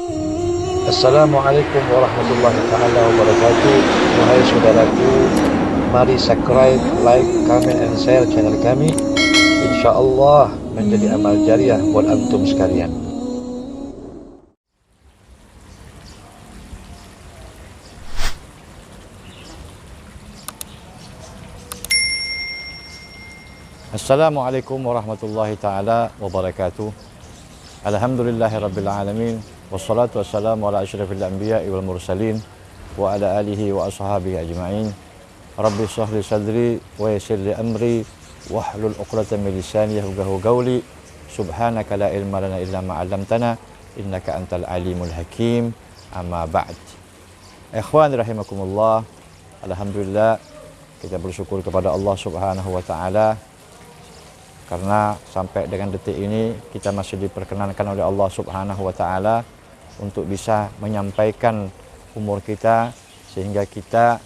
Assalamualaikum warahmatullahi taala wabarakatuh. Wahai saudaraku, mari subscribe, like, comment, and share channel kami. InsyaAllah menjadi amal jariah buat antum sekalian. Assalamualaikum warahmatullahi taala wabarakatuh. Alhamdulillahi rabbil alamin. Wassalatu wassalamu ala asyrafil anbiya'i wal mursalin wa ala alihi wa ashabihi ajma'in. Rabbi shrah li sadri wa yassir li amri wahlul 'uqdatam min lisani yafqahu qawli. Subhanaka la ilma lana illa ma 'allamtana innaka antal alimul hakim. Amma ba'd. Ikhwan rahimakumullah. Alhamdulillah kita bersyukur kepada Allah Subhanahu wa taala karena sampai dengan detik ini kita masih diperkenankan oleh Allah Subhanahu wa taala untuk bisa menyampaikan umur kita, sehingga kita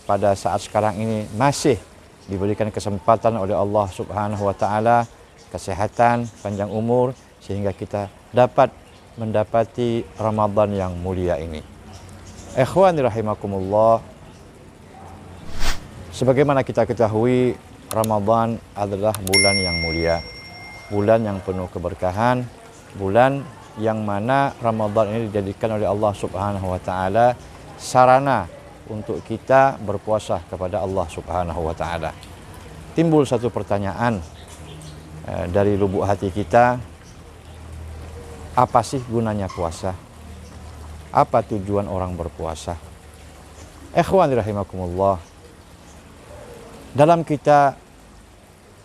pada saat sekarang ini masih diberikan kesempatan oleh Allah Subhanahu wa taala kesehatan, panjang umur, sehingga kita dapat mendapati Ramadan yang mulia ini. Ikhwani rahimakumullah, sebagaimana kita ketahui, Ramadan adalah bulan yang mulia, bulan yang penuh keberkahan, bulan yang mana Ramadan ini dijadikan oleh Allah Subhanahu wa taala sarana untuk kita berpuasa kepada Allah Subhanahu wa taala. Timbul satu pertanyaan dari lubuk hati kita, apa sih gunanya puasa? Apa tujuan orang berpuasa? Ikhwan rahimakumullah, dalam kita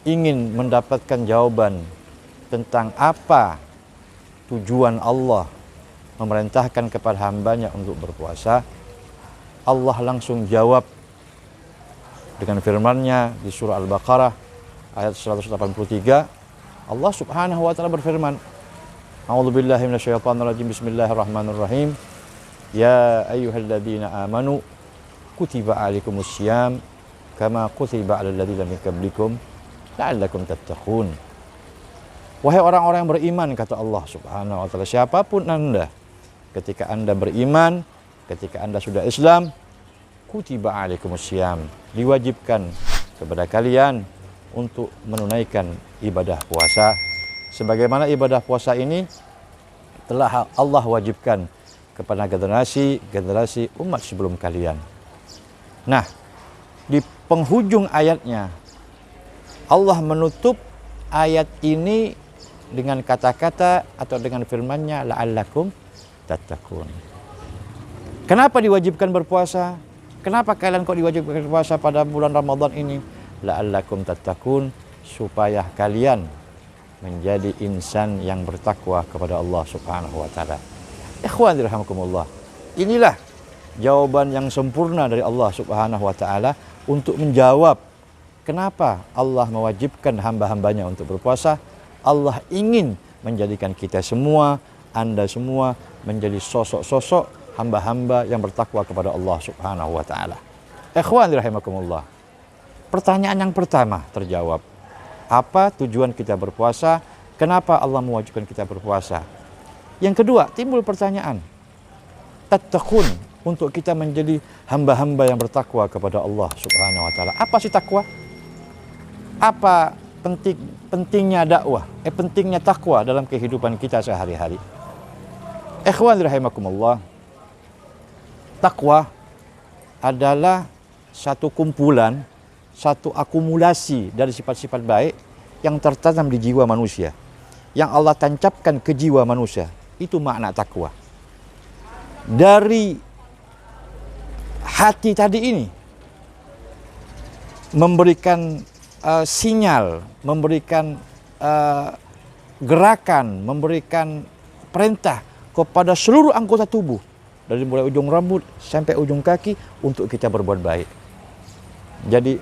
ingin mendapatkan jawaban tentang apa tujuan Allah memerintahkan kepada hambanya untuk berpuasa, Allah langsung jawab dengan firman-Nya di surah Al-Baqarah ayat 183. Allah Subhanahu wa taala berfirman, A'udzubillahi minasyaitonirrajim, bismillahirrahmanirrahim. Ya ayyuhalladzina amanu kutiba 'alaikumussyam kama kutiba 'alal ladzina min qablikum la'allakum tattaqun. Wahai orang-orang yang beriman, kata Allah Subhanahu wa taala, siapapun Anda, ketika Anda beriman, ketika Anda sudah Islam, kutiba 'alaikumussyam, diwajibkan kepada kalian untuk menunaikan ibadah puasa. Sebagaimana ibadah puasa ini telah Allah wajibkan kepada generasi umat sebelum kalian. Nah, di penghujung ayatnya Allah menutup ayat ini dengan kata-kata atau dengan firman-Nya la'allakum tattaqun. Kenapa diwajibkan berpuasa? Kenapa kalian kok diwajibkan berpuasa pada bulan Ramadan ini? La'allakum tattaqun, supaya kalian menjadi insan yang bertakwa kepada Allah Subhanahu wa taala. Ikhwan rahimakumullah, inilah jawaban yang sempurna dari Allah Subhanahu wa taala untuk menjawab kenapa Allah mewajibkan hamba-hambanya untuk berpuasa. Allah ingin menjadikan kita semua, Anda semua, menjadi sosok-sosok hamba-hamba yang bertakwa kepada Allah Subhanahu wa taala. Ikhwan rahimakumullah, pertanyaan yang pertama terjawab. Apa tujuan kita berpuasa? Kenapa Allah mewajibkan kita berpuasa? Yang kedua, timbul pertanyaan, tattaqun, untuk kita menjadi hamba-hamba yang bertakwa kepada Allah Subhanahu wa taala. Apa sih takwa? Apa pentingnya dakwah? Pentingnya takwa dalam kehidupan kita sehari-hari? Ikhwan rahimakumullah, takwa adalah satu kumpulan, satu akumulasi dari sifat-sifat baik yang tertanam di jiwa manusia, yang Allah tancapkan ke jiwa manusia. Itu makna takwa. Dari hati tadi ini memberikan sinyal, memberikan gerakan, memberikan perintah kepada seluruh anggota tubuh, dari mulai ujung rambut sampai ujung kaki, untuk kita berbuat baik. Jadi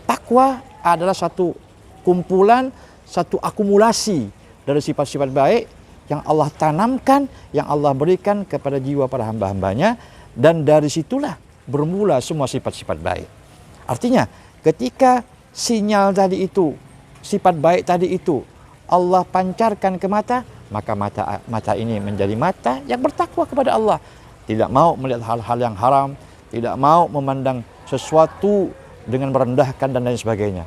takwa adalah satu kumpulan, satu akumulasi dari sifat-sifat baik yang Allah tanamkan, yang Allah berikan kepada jiwa para hamba-hambanya, dan dari situlah bermula semua sifat-sifat baik. Artinya ketika sinyal tadi itu, sifat baik tadi itu Allah pancarkan ke mata, maka mata ini menjadi mata yang bertakwa kepada Allah. Tidak mau melihat hal-hal yang haram, tidak mau memandang sesuatu dengan merendahkan dan lain sebagainya.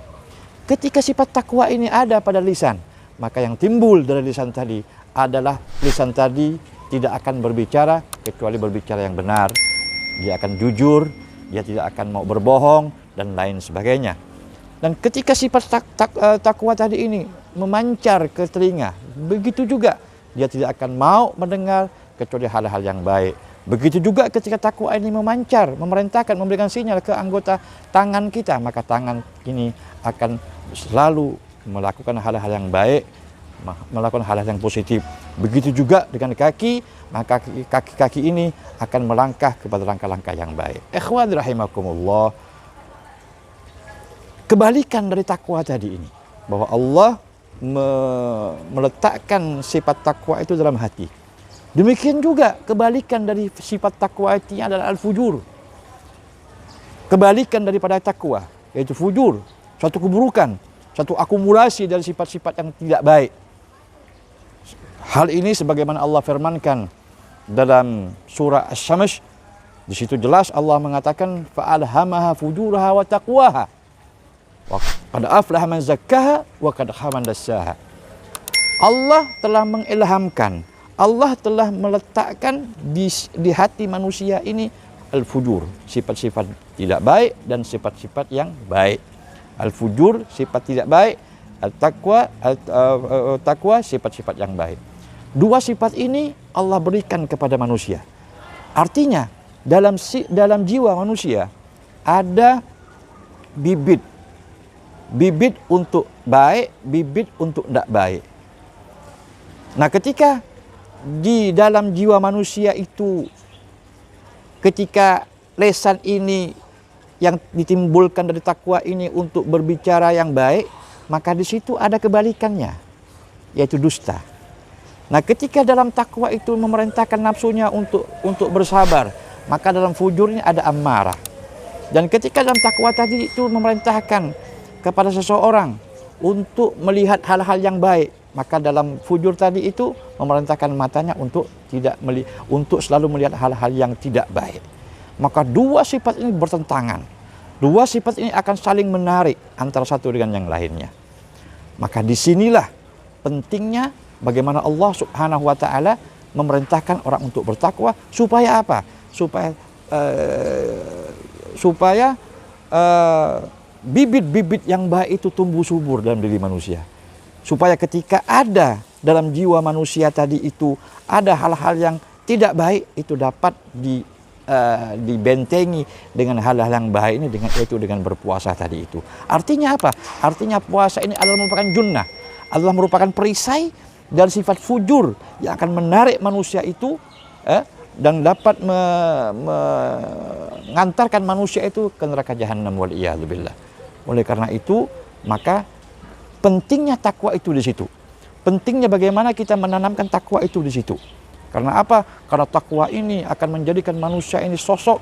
Ketika sifat takwa ini ada pada lisan, maka yang timbul dari lisan tadi adalah lisan tadi tidak akan berbicara kecuali berbicara yang benar. Dia akan jujur, dia tidak akan mau berbohong dan lain sebagainya. Dan ketika sifat takwa tadi ini memancar ke telinga, begitu juga dia tidak akan mau mendengar kecuali hal-hal yang baik. Begitu juga ketika takwa ini memancar, memerintahkan, memberikan sinyal ke anggota tangan kita, maka tangan ini akan selalu melakukan hal-hal yang baik, melakukan hal-hal yang positif. Begitu juga dengan kaki, maka kaki-kaki ini akan melangkah kepada langkah-langkah yang baik. Ikhwan rahimakumullah, kebalikan dari takwa tadi ini, bahwa Allah meletakkan sifat takwa itu dalam hati. Demikian juga kebalikan dari sifat takwa itu adalah al-fujur. Kebalikan daripada takwa, yaitu fujur, suatu keburukan, satu akumulasi dari sifat-sifat yang tidak baik. Hal ini sebagaimana Allah firmankan dalam surah Asy-Syams, di situ jelas Allah mengatakan fa'alhamaha fujuraha wa taqwaha. Wa qad aflaha man zakkaha wa qad khaba man dassaha. Allah telah mengilhamkan, Allah telah meletakkan di hati manusia ini al-fujur, sifat-sifat tidak baik dan sifat-sifat yang baik. Al-fujur, sifat tidak baik, al-taqwa, sifat-sifat yang baik. Dua sifat ini Allah berikan kepada manusia. Artinya dalam jiwa manusia ada bibit untuk baik, bibit untuk tidak baik. Nah, ketika di dalam jiwa manusia itu, ketika lesan ini yang ditimbulkan dari takwa ini untuk berbicara yang baik, maka di situ ada kebalikannya, yaitu dusta. Nah, ketika dalam takwa itu memerintahkan nafsunya untuk bersabar, maka dalam fujurnya ada ammarah. Dan ketika dalam takwa tadi itu memerintahkan kepada seseorang untuk melihat hal-hal yang baik, maka dalam fujur tadi itu memerintahkan matanya untuk selalu melihat hal-hal yang tidak baik. Maka dua sifat ini bertentangan. Dua sifat ini akan saling menarik antara satu dengan yang lainnya. Maka disinilah pentingnya bagaimana Allah Subhanahu wa Ta'ala memerintahkan orang untuk bertakwa, supaya apa? Supaya bibit-bibit yang baik itu tumbuh subur dalam diri manusia. Supaya ketika ada dalam jiwa manusia tadi itu ada hal-hal yang tidak baik, itu dapat dibentengi dengan hal-hal yang baik ini, dengan berpuasa tadi itu. Artinya apa? Artinya puasa ini adalah merupakan junnah, adalah merupakan perisai dari sifat fujur yang akan menarik manusia itu dan dapat mengantarkan manusia itu ke neraka jahanam waliyadzubillah. Oleh karena itu, maka pentingnya takwa itu di situ. Pentingnya bagaimana kita menanamkan takwa itu di situ. Karena apa? Karena takwa ini akan menjadikan manusia ini sosok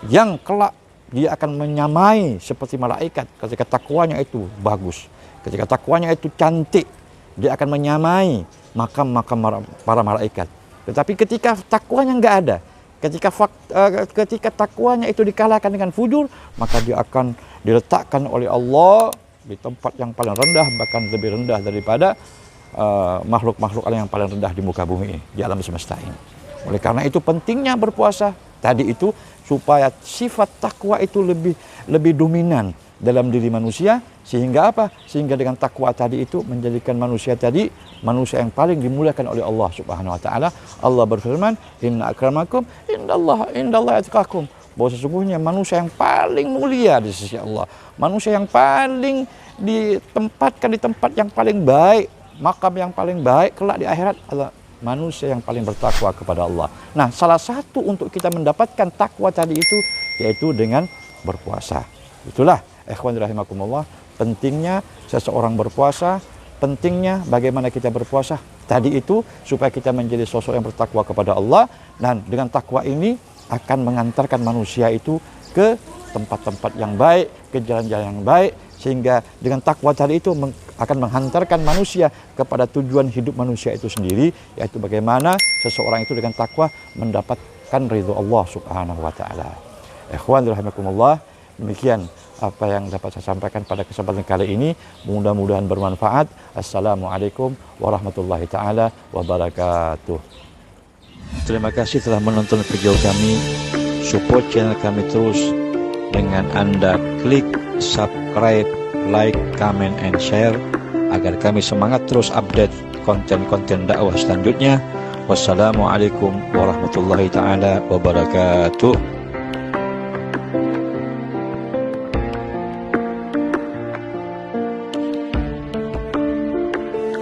yang kelak dia akan menyamai seperti malaikat ketika takwanya itu bagus. Ketika takwanya itu cantik, dia akan menyamai makam-makam para malaikat. Tetapi ketika takwanya enggak ada, ketika takwanya itu dikalahkan dengan fujur, maka dia akan diletakkan oleh Allah di tempat yang paling rendah, bahkan lebih rendah daripada makhluk-makhluk Allah yang paling rendah di muka bumi ini, di alam semesta ini. Oleh karena itu pentingnya berpuasa tadi itu, supaya sifat takwa itu lebih dominan dalam diri manusia, sehingga apa? Sehingga dengan takwa tadi itu menjadikan manusia tadi manusia yang paling dimuliakan oleh Allah Subhanahu wa Ta'ala. Allah berfirman, inna akramakum indallahi atqakum, bahwa sesungguhnya manusia yang paling mulia di sisi Allah, manusia yang paling ditempatkan di tempat yang paling baik, makam yang paling baik kelak di akhirat adalah manusia yang paling bertakwa kepada Allah. Nah, salah satu untuk kita mendapatkan takwa tadi itu yaitu dengan berpuasa. Itulah ikhwan rahimakumullah, pentingnya seseorang berpuasa, pentingnya bagaimana kita berpuasa tadi itu supaya kita menjadi sosok yang bertakwa kepada Allah, dan dengan takwa ini akan mengantarkan manusia itu ke tempat-tempat yang baik, ke jalan-jalan yang baik, Sehingga dengan takwa tadi itu akan menghantarkan manusia kepada tujuan hidup manusia itu sendiri, yaitu bagaimana seseorang itu dengan takwa mendapatkan ridho Allah Subhanahu wa taala. Ikhwan rahimakumullah, demikian apa yang dapat saya sampaikan pada kesempatan kali ini. Mudah-mudahan bermanfaat. Assalamualaikum warahmatullahi taala wabarakatuh. Terima kasih telah menonton video kami. Support channel kami terus dengan Anda klik subscribe, like, comment, and share agar kami semangat terus update konten-konten dakwah selanjutnya. Wassalamualaikum warahmatullahi taala wabarakatuh.